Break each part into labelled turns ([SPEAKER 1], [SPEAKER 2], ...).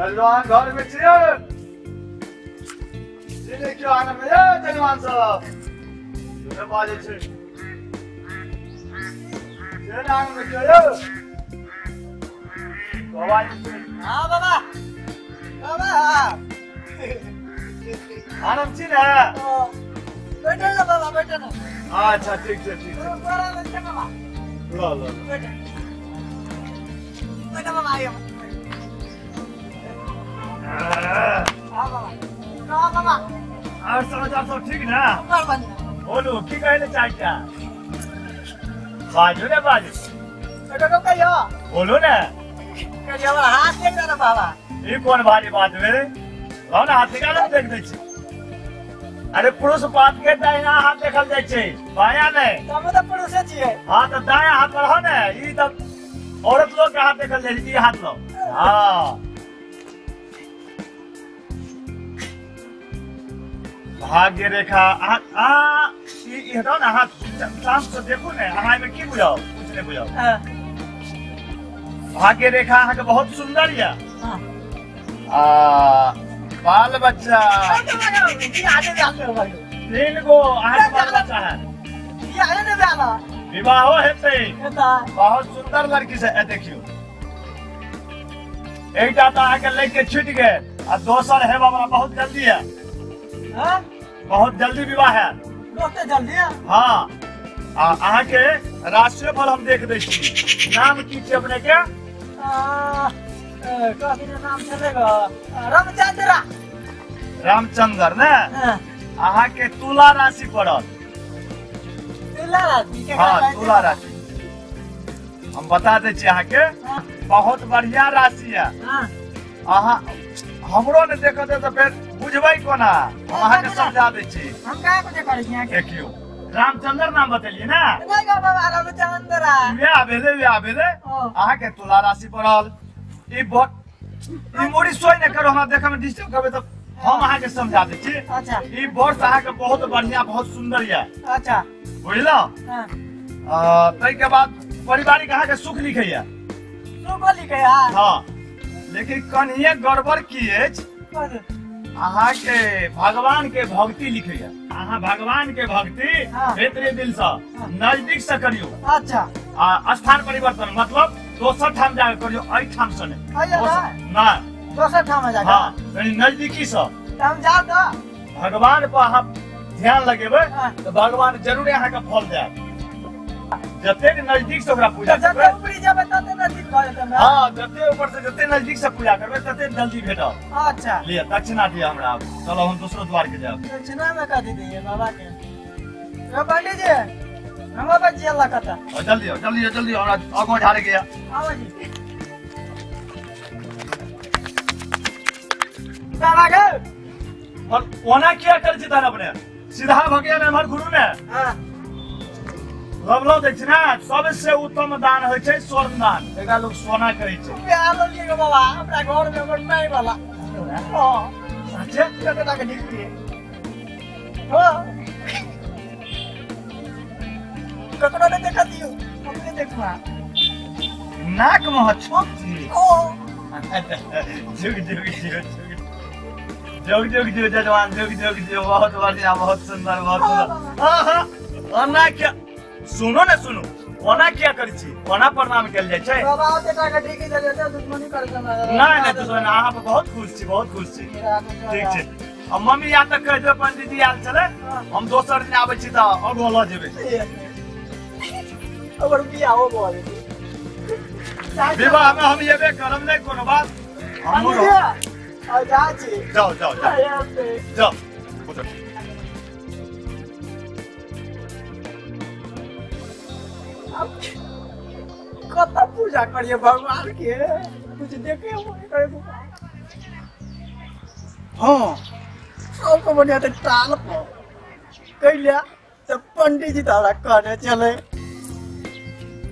[SPEAKER 1] जलवान घर में छिए जिने क्यों आने में ये जलवान साहब ये बाजे छे ये नाम में क्यों ये बाबा जी
[SPEAKER 2] हां बाबा बाबा
[SPEAKER 1] आनंद छी ना
[SPEAKER 2] बैठो ना बाबा बैठो ना
[SPEAKER 1] अच्छा ठीक है
[SPEAKER 2] बड़ा लगता बाबा
[SPEAKER 1] लो
[SPEAKER 2] बैठो बाबा आइए हां बाबा
[SPEAKER 1] और समाचार सब ठीक ना
[SPEAKER 2] ऊपर बंद
[SPEAKER 1] बोलो की कहले चाहिए बाजू ने बाजू
[SPEAKER 2] बैठो कहियो
[SPEAKER 1] बोलो ना
[SPEAKER 2] कहियो हाथ दे ना बाबा
[SPEAKER 1] ये कौन भारी बात मेरे लो ना हाथ निकाल देख दे छी अरे पुरुष पात के दाहिना हाथ देखल जाय छै बायां नहीं
[SPEAKER 2] तब तो पुरुष छिए
[SPEAKER 1] हां तो दायां हाथ बढ़ो ना ई तो औरत लोग के हाथ देखल जाय छै ई हाथ लो हां भाग्य रेखा ई हटाओ ना हाथ शाम से देखो ना अहाँ में की बुझाओ कुछ नहीं बुझाओ
[SPEAKER 2] हां
[SPEAKER 1] भाग्य रेखा अहाँ के बहुत सुंदर या
[SPEAKER 2] हां
[SPEAKER 1] बाल बच्चा
[SPEAKER 2] ये आने वाले भाई
[SPEAKER 1] 3 गो अहाँ के बाल बच्चा है
[SPEAKER 2] ये आने वाला
[SPEAKER 1] विवाहो हेतै
[SPEAKER 2] हेता
[SPEAKER 1] बहुत सुंदर लड़की से है देखियो एकटा तो अहाँ के लेके छूट गए और दोसर है बाबा बहुत जल्दी है
[SPEAKER 2] हां
[SPEAKER 1] बहुत जल्दी विवाह है
[SPEAKER 2] बहुत जल्दी है
[SPEAKER 1] हाँ अहाँ के राष्ट्रीय फल हम देख दै छी नाम की छै अपने के
[SPEAKER 2] काफी नाम चलेगा रामचंद्र
[SPEAKER 1] रामचंद्र ने अहाँ के तुला राशि पड़ल
[SPEAKER 2] तुला राशि के
[SPEAKER 1] हाँ तुला राशि हम बता दे छी अहाँ के बहुत बढ़िया राशि है अहाँ हमरो ने देखो तो फिर बुझबै कोना हम अहाँ के समझा दे छी
[SPEAKER 2] हम काहे कुछ करै छी
[SPEAKER 1] देखियो रामचंद्र नाम बतेलिए ना
[SPEAKER 2] नहीं गा बाबा रामचंद्र
[SPEAKER 1] व्याह भेले अहाँ के तुला राशि पड़ल ई मोरी सोई न करो हमरा देखे में डिस्टर्ब करबे त हम अहाँ के समझा दे छी
[SPEAKER 2] अच्छा
[SPEAKER 1] ई वर्ष अहाँ के बहुत बढ़िया बहुत सुंदर या
[SPEAKER 2] अच्छा
[SPEAKER 1] बुझलो
[SPEAKER 2] हां
[SPEAKER 1] तै के बाद पारिवारिक अहाँ के सुख लिखैया
[SPEAKER 2] सुख लिखै
[SPEAKER 1] हां लेकिन कन्हिए गड़बड़ की अछि अहाँ के भगवान के भक्ति लिखैया अहाँ भगवान के भक्ति भीतरी दिल से नजदीक से करियो
[SPEAKER 2] अच्छा
[SPEAKER 1] स्थान परिवर्तन मतलब दोसर ठाम जाके करियो एहि ठाम से नहीं ना
[SPEAKER 2] दोसर ठाम में जाके
[SPEAKER 1] हां यानी नजदीकी से
[SPEAKER 2] हम जाओ तो
[SPEAKER 1] भगवान पर अहाँ ध्यान लगेबै तो भगवान जरूर अहाँ के फल देत जते नजदीक से ओकरा पूजा करबै
[SPEAKER 2] जते ऊपरी जेबै तते नजदीक भ जेतै
[SPEAKER 1] हां जते ऊपर से जते नजदीक से पूजा करबै तते जल्दी भेटत
[SPEAKER 2] अच्छा
[SPEAKER 1] लिया दक्षिणा दिया हमरा चलो हम दूसरो द्वार के जाब
[SPEAKER 2] दक्षिणा में का दे दिए बाबा के रे पंडित जी हम बच्ची अल्लाह कथा
[SPEAKER 1] जल्दी हमरा आगो झाड़े गया
[SPEAKER 2] आओ जी बाबा के
[SPEAKER 1] और ओना क्या कर छी तन अपने सीधा भगिया ने हमर गुरु ने
[SPEAKER 2] हां
[SPEAKER 1] लवलो दक्षिणा सबसे उत्तम दान होय छै स्वर्ण दान एकरा लोग सोना कहै छै
[SPEAKER 2] प्यार लिए के बाबा हमरा घर में हमर नहीं वाला हां
[SPEAKER 1] सच्चे
[SPEAKER 2] कते के डिग्री हां कतरा ने देखा दियो हमने देखवा
[SPEAKER 1] नाक में छोक छी
[SPEAKER 2] ओ
[SPEAKER 1] जोग जजमान जोग बहुत बढ़िया बहुत सुंदर हां ओना क्या सुनो ना सुनो ओना क्या करै छी ओना प्रणाम कैल जाय छै
[SPEAKER 2] बाबा ओते के डिग्री दे देते दुश्मनी कर दे
[SPEAKER 1] नहीं दुश्मन अहाँ पर बहुत खुश छी ठीक छै अब मम्मी या तक कह दे पंडित जी आल चले हम दोसर दिन आबै छी त अगो ल जेबै
[SPEAKER 2] और बियाह हो बोल
[SPEAKER 1] विवाह में हम येबे करम नहीं कोनो बात हम
[SPEAKER 2] आ जा छी
[SPEAKER 1] जाओ
[SPEAKER 2] कत पूजा करिए भगवान के कुछ देखे हाँ सबको बढ़िया तो टाल पर कैलिया तो पंडित जी तारा करे चले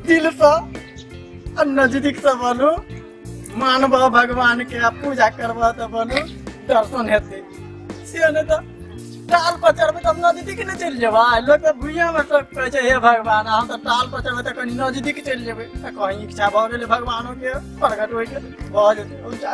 [SPEAKER 2] दिल से और नजदीक से बोलू मानवा भगवान के पूजा करवा तो बोलू दर्शन हेते से नहीं तो टाल पर चढ़बे तब नजदीक न चल जेबा लोग तो भुइया में सब कहे छै हे भगवान हम तो टाल पर चढ़बे त कनी नजदीक चल जेबे त कहीं इच्छा भ गेले भगवानो के प्रकट होय के भ जेते हम जा